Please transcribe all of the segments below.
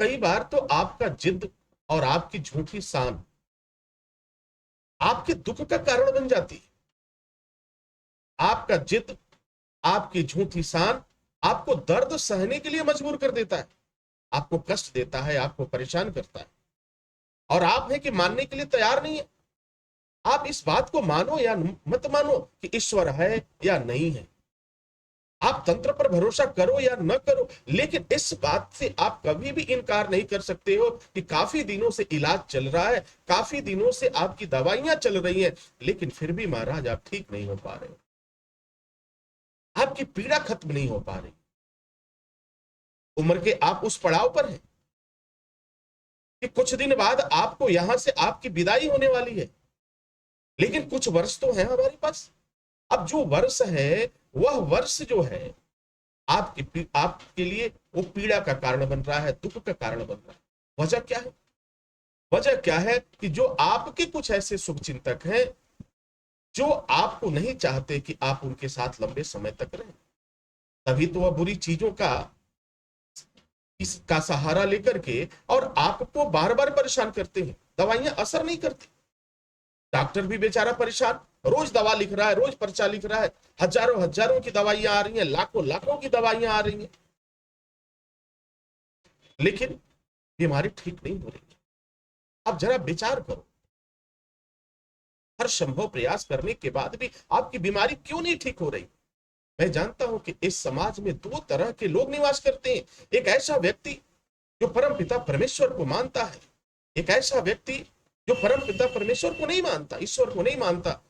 कई बार तो आपका जिद और आपकी झूठी शान आपके दुख का कारण बन जाती है। आपका जिद, आपकी झूठी शान आपको दर्द सहने के लिए मजबूर कर देता है, आपको कष्ट देता है, आपको परेशान करता है, और आप है कि मानने के लिए तैयार नहीं है। आप इस बात को मानो या मत मानो कि ईश्वर है या नहीं है, आप तंत्र पर भरोसा करो या न करो, लेकिन इस बात से आप कभी भी इनकार नहीं कर सकते हो कि काफी दिनों से इलाज चल रहा है, काफी दिनों से आपकी दवाइयां चल रही हैं, लेकिन फिर भी महाराज आप ठीक नहीं हो पा रहे हो, आपकी पीड़ा खत्म नहीं हो पा रही। उम्र के आप उस पड़ाव पर हैं कि कुछ दिन बाद आपको यहां से आपकी विदाई होने वाली है, लेकिन कुछ वर्ष तो है हमारे पास। अब जो वर्ष है, वह वर्ष जो है आपके लिए वो पीड़ा का कारण बन रहा है, दुख का कारण बन रहा है। वजह क्या है? वजह क्या है कि जो आपके कुछ ऐसे शुभ चिंतक हैं जो आपको नहीं चाहते कि आप उनके साथ लंबे समय तक रहें, तभी तो वह बुरी चीजों का इसका सहारा लेकर के और आपको बार बार परेशान करते हैं। दवाइयां असर नहीं करती, डॉक्टर भी बेचारा परेशान, रोज दवा लिख रहा है, रोज पर्चा लिख रहा है, हजारों हजारों की दवाइयां आ रही हैं, लाखों लाखों की दवाइयां आ रही हैं, लेकिन बीमारी ठीक नहीं हो रही। आप जरा विचार करो, हर संभव प्रयास करने के बाद भी आपकी बीमारी क्यों नहीं ठीक हो रही? मैं जानता हूं कि इस समाज में दो तरह के लोग निवास करते हैं। एक ऐसा व्यक्ति जो परम पिता परमेश्वर को मानता है, एक ऐसा व्यक्ति जो परम पिता परमेश्वर को नहीं मानता, ईश्वर को नहीं मानता,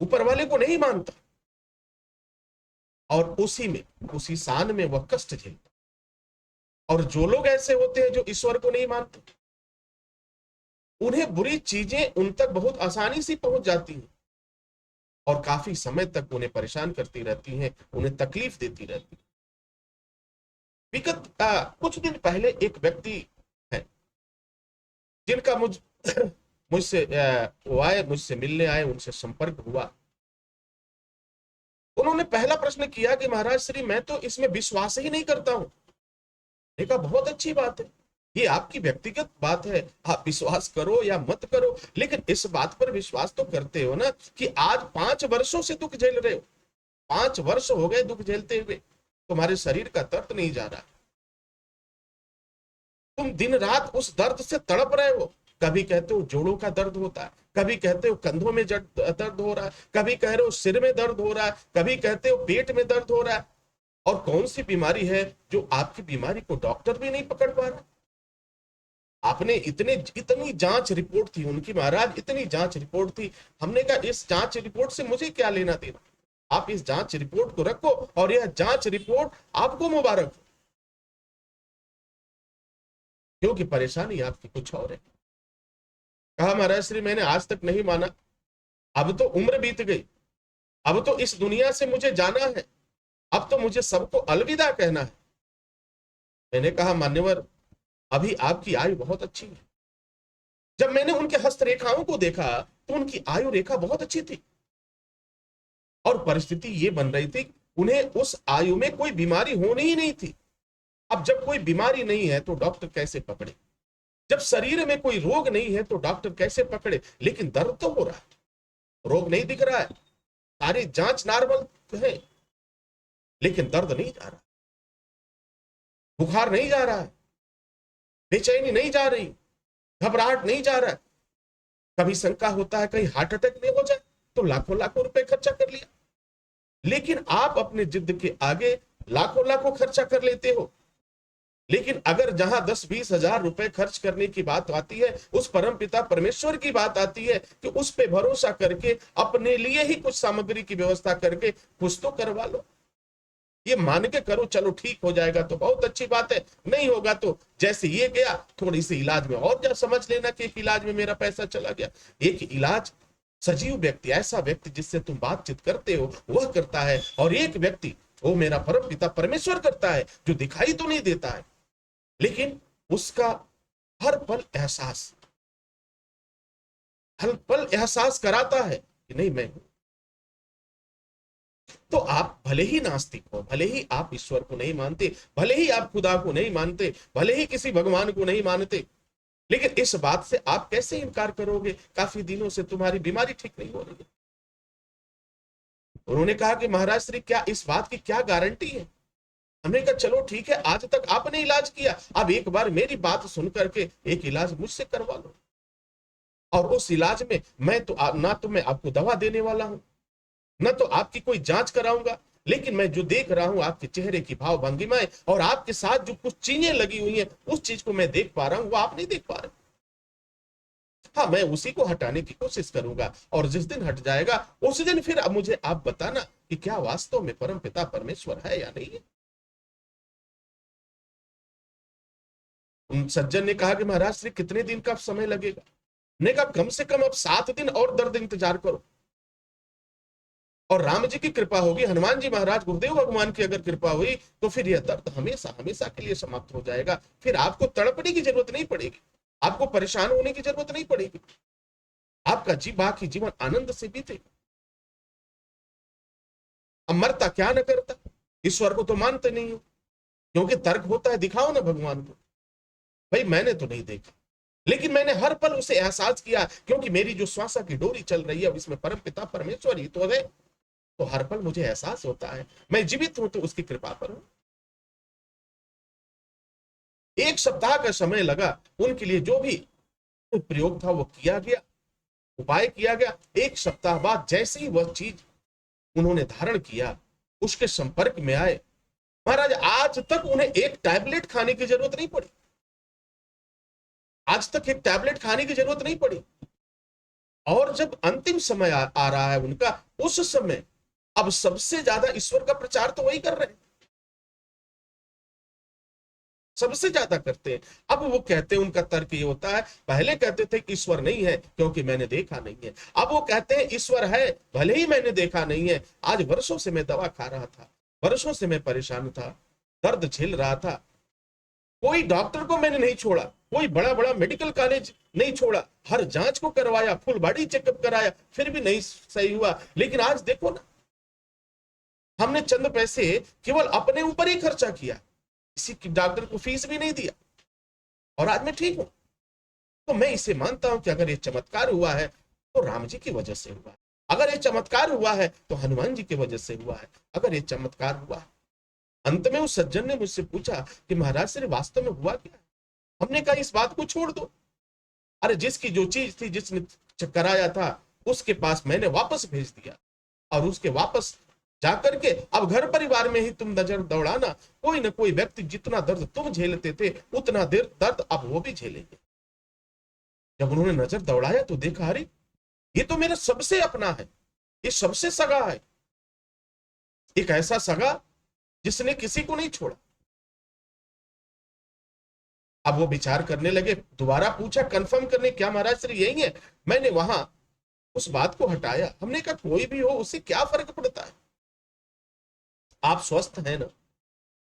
ऊपर वाले को नहीं मानता, और उसी शान में वह कष्ट झेलता। और जो लोग ऐसे होते हैं जो ईश्वर को नहीं मानते, उन्हें बुरी चीजें उन तक बहुत आसानी से पहुंच जाती हैं और काफी समय तक उन्हें परेशान करती रहती हैं, उन्हें तकलीफ देती रहती है। विगत कुछ दिन पहले एक व्यक्ति है जिनका मुझसे वो आए, मुझसे मिलने आए, उनसे संपर्क हुआ। उन्होंने पहला प्रश्न किया कि महाराज श्री, मैं तो इसमें विश्वास ही नहीं करता हूं। देखा, बहुत अच्छी बात है, ये आपकी व्यक्तिगत बात है, आप विश्वास करो या मत करो, लेकिन इस बात पर विश्वास तो करते हो ना कि आज 5 वर्षों से दुख झेल रहे हो, 5 वर्ष हो गए दुख झेलते हुए, तुम्हारे शरीर का दर्द नहीं जा रहा, तुम दिन रात उस दर्द से तड़प रहे हो। कभी कहते हो जोड़ों का दर्द होता है, कभी कहते हो कंधों में दर्द हो रहा है, कभी कह रहे हो सिर में दर्द हो रहा है, कभी कहते हो पेट में दर्द हो रहा है। और कौन सी बीमारी है जो आपकी बीमारी को डॉक्टर भी नहीं पकड़ पा रहा? आपने इतनी जांच रिपोर्ट थी उनकी महाराज, इतनी जांच रिपोर्ट थी। हमने कहा इस जांच रिपोर्ट से मुझे क्या लेना देना, आप इस जांच रिपोर्ट को रखो और यह जांच रिपोर्ट आपको मुबारक हो, क्योंकि परेशानी आपकी कुछ और है। कहा महाराज श्री, मैंने आज तक नहीं माना, अब तो उम्र बीत गई, अब तो इस दुनिया से मुझे जाना है, अब तो मुझे सबको अलविदा कहना है। मैंने कहा मान्यवर, अभी आपकी आयु बहुत अच्छी है। जब मैंने उनके हस्तरेखाओं को देखा तो उनकी आयु रेखा बहुत अच्छी थी, और परिस्थिति ये बन रही थी उन्हें उस आयु में कोई बीमारी होनी ही नहीं थी। अब जब कोई बीमारी नहीं है तो डॉक्टर कैसे पकड़े? जब शरीर में कोई रोग नहीं है तो डॉक्टर कैसे पकड़े? लेकिन दर्द तो हो रहा है, रोग नहीं दिख रहा है, सारी जांच नॉर्मल है, लेकिन दर्द नहीं जा रहा, बुखार नहीं जा रहा है, बेचैनी नहीं जा रही, घबराहट नहीं जा रहा है। कभी शंका होता है कहीं हार्ट अटैक नहीं हो जाए, तो लाखों लाखों रुपए खर्चा कर लिया, लेकिन आप अपने जिद के आगे लाखों लाखों खर्चा कर लेते हो। लेकिन अगर जहां 10-20 हजार रुपए खर्च करने की बात आती है, उस परम पिता परमेश्वर की बात आती है कि उस पे भरोसा करके अपने लिए ही कुछ सामग्री की व्यवस्था करके कुछ तो करवा लो, ये मान के करो चलो ठीक हो जाएगा तो बहुत अच्छी बात है, नहीं होगा तो जैसे ये गया थोड़ी सी इलाज में और जा समझ लेना कि एक इलाज में मेरा पैसा चला गया। एक इलाज सजीव व्यक्ति, ऐसा व्यक्ति जिससे तुम बातचीत करते हो, वह करता है, और एक व्यक्ति वो मेरा परम पिता परमेश्वर करता है, जो दिखाई तो नहीं देता है, लेकिन उसका हर पल एहसास कराता है कि नहीं मैं हूं। तो आप भले ही नास्तिक हो, भले ही आप ईश्वर को नहीं मानते, भले ही आप खुदा को नहीं मानते, भले ही किसी भगवान को नहीं मानते, लेकिन इस बात से आप कैसे इनकार करोगे काफी दिनों से तुम्हारी बीमारी ठीक नहीं हो रही है। उन्होंने कहा कि महाराज श्री क्या इस बात की क्या गारंटी है। हमने कहा चलो ठीक है, आज तक आपने इलाज किया, अब एक बार मेरी बात सुन करके एक इलाज मुझसे करवा लो। और उस इलाज में मैं तो ना तो मैं आपको दवा देने वाला हूं, न तो आपकी कोई जांच कराऊंगा, लेकिन मैं जो देख रहा हूं आपके चेहरे की भाव भंगिमाएं और आपके साथ जो कुछ चीजें लगी हुई हैं, उस चीज को मैं देख पा रहा हूं, वो आप नहीं देख पा रहे। हाँ, मैं उसी को हटाने की कोशिश करूंगा, और जिस दिन हट जाएगा उस दिन फिर अब मुझे आप बताना कि क्या वास्तव में परम पिता परमेश्वर है या नहीं है। उन सज्जन ने कहा कि महाराज श्री कितने दिन का समय लगेगा। ने कहा कम से कम अब 7 दिन और दर्द इंतजार करो, और राम जी की कृपा होगी, हनुमान जी महाराज गुरुदेव भगवान की अगर कृपा हुई तो फिर यह दर्द हमेशा हमेशा के लिए समाप्त हो जाएगा। फिर आपको तड़पने की जरूरत नहीं पड़ेगी, आपको परेशान होने की जरूरत नहीं पड़ेगी, आपका बाकी जीवन आनंद से बीतेगा। अब मरता क्या न करता, ईश्वर को तो मानते नहीं हो, क्योंकि तर्क होता है दिखाओ ना भगवान को। भाई मैंने तो नहीं देखा, लेकिन मैंने हर पल उसे एहसास किया, क्योंकि मेरी जो श्वासा की डोरी चल रही है इसमें परम पिता परमेश्वर ही तो है। तो हर पल मुझे एहसास होता है मैं जीवित हूं तो उसकी कृपा पर हूं। 1 सप्ताह का समय लगा, उनके लिए जो भी प्रयोग था वो किया गया, उपाय किया गया। 1 सप्ताह बाद जैसे ही वह चीज उन्होंने धारण किया, उसके संपर्क में आए, महाराज आज तक उन्हें एक टैबलेट खाने की जरूरत नहीं पड़ी, आज तक एक टैबलेट खाने की जरूरत नहीं पड़ी। और जब अंतिम समय आ रहा है उनका, उस समय अब सबसे ज्यादा ईश्वर का प्रचार तो वही कर रहे हैं, सबसे ज्यादा करते हैं। अब वो कहते हैं, उनका तर्क ये होता है, पहले कहते थे कि ईश्वर नहीं है क्योंकि मैंने देखा नहीं है, अब वो कहते हैं ईश्वर है भले ही मैंने देखा नहीं है। आज वर्षों से मैं दवा खा रहा था, वर्षों से मैं परेशान था, दर्द झेल रहा था, कोई डॉक्टर को मैंने नहीं छोड़ा, कोई बड़ा बड़ा मेडिकल कॉलेज नहीं छोड़ा, हर जांच को करवाया, फुल बॉडी चेकअप कराया, फिर भी नहीं सही हुआ। लेकिन आज देखो ना, हमने चंद पैसे केवल अपने ऊपर ही खर्चा किया, किसी की डॉक्टर को फीस भी नहीं दिया, और आज मैं ठीक हूं। तो मैं इसे मानता हूं कि अगर ये चमत्कार हुआ है तो राम जी की वजह से हुआ है, अगर ये चमत्कार हुआ है तो हनुमान जी की वजह से हुआ है, अगर ये चमत्कार हुआ है। अंत में उस सज्जन ने मुझसे पूछा कि महाराज से वास्तव में हुआ क्या। हमने कहा इस बात को छोड़ दो, अरे जिसकी जो चीज थी, जिसने कराया था, उसके पास मैंने वापस भेज दिया, और उसके वापस जाकर के अब घर परिवार में ही तुम नजर दौड़ाना, कोई ना कोई व्यक्ति जितना दर्द तुम झेलते थे उतना देर दर्द अब वो भी झेलेंगे। जब उन्होंने नजर दौड़ाया तो देखा, अरे ये तो मेरा सबसे अपना है, ये सबसे सगा है, एक ऐसा सगा जिसने किसी को नहीं छोड़ा। अब वो विचार करने लगे, दोबारा पूछा कंफर्म करने, क्या महाराज श्री यही है। मैंने वहां उस बात को हटाया, हमने कहा कोई भी हो उससे क्या फर्क पड़ता है, आप स्वस्थ हैं ना।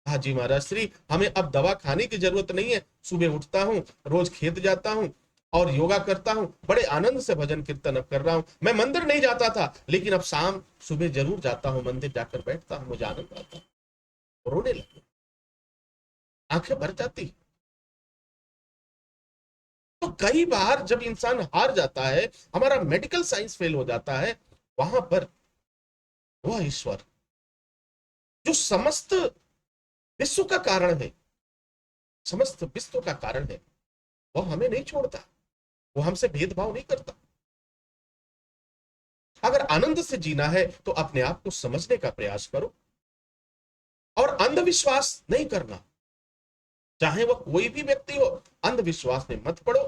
हाँ जी महाराज श्री, हमें अब दवा खाने की जरूरत नहीं है, सुबह उठता हूँ, रोज खेत जाता हूँ और योगा करता हूँ, बड़े आनंद से भजन कीर्तन अब कर रहा हूँ। मैं मंदिर नहीं जाता था, लेकिन अब शाम सुबह जरूर जाता हूँ, मंदिर जाकर बैठता हूँ, मुझे आनंद आता है। रोने लगे, आंखें भर जाती। तो कई बार जब इंसान हार जाता है, हमारा मेडिकल साइंस फेल हो जाता है, वहां पर वह ईश्वर जो समस्त विश्व का कारण है, समस्त विश्व का कारण है, वह हमें नहीं छोड़ता, वो हमसे भेदभाव नहीं करता। अगर आनंद से जीना है तो अपने आप को समझने का प्रयास करो, और अंधविश्वास नहीं करना, चाहे वह कोई भी व्यक्ति हो, अंधविश्वास में मत पड़ो।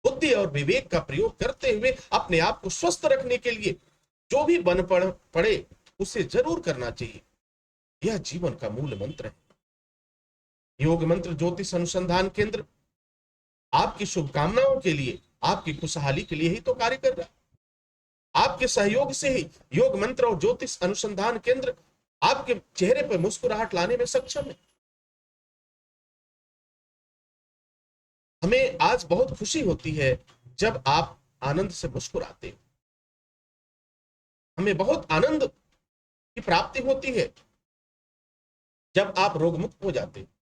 बुद्धि और विवेक का प्रयोग करते हुए अपने आप को स्वस्थ रखने के लिए जो भी बन पड़े उसे जरूर करना चाहिए। यह जीवन का मूल मंत्र है। योग मंत्र ज्योतिष अनुसंधान केंद्र आपकी शुभकामनाओं के लिए, आपकी खुशहाली के लिए ही तो कार्य कर रहा है। आपके सहयोग से ही योग मंत्र और ज्योतिष अनुसंधान केंद्र आपके चेहरे पर मुस्कुराहट लाने में सक्षम है। हमें आज बहुत खुशी होती है जब आप आनंद से मुस्कुराते हो, हमें बहुत आनंद की की प्राप्ति होती है जब आप रोग मुक्त हो जाते हैं।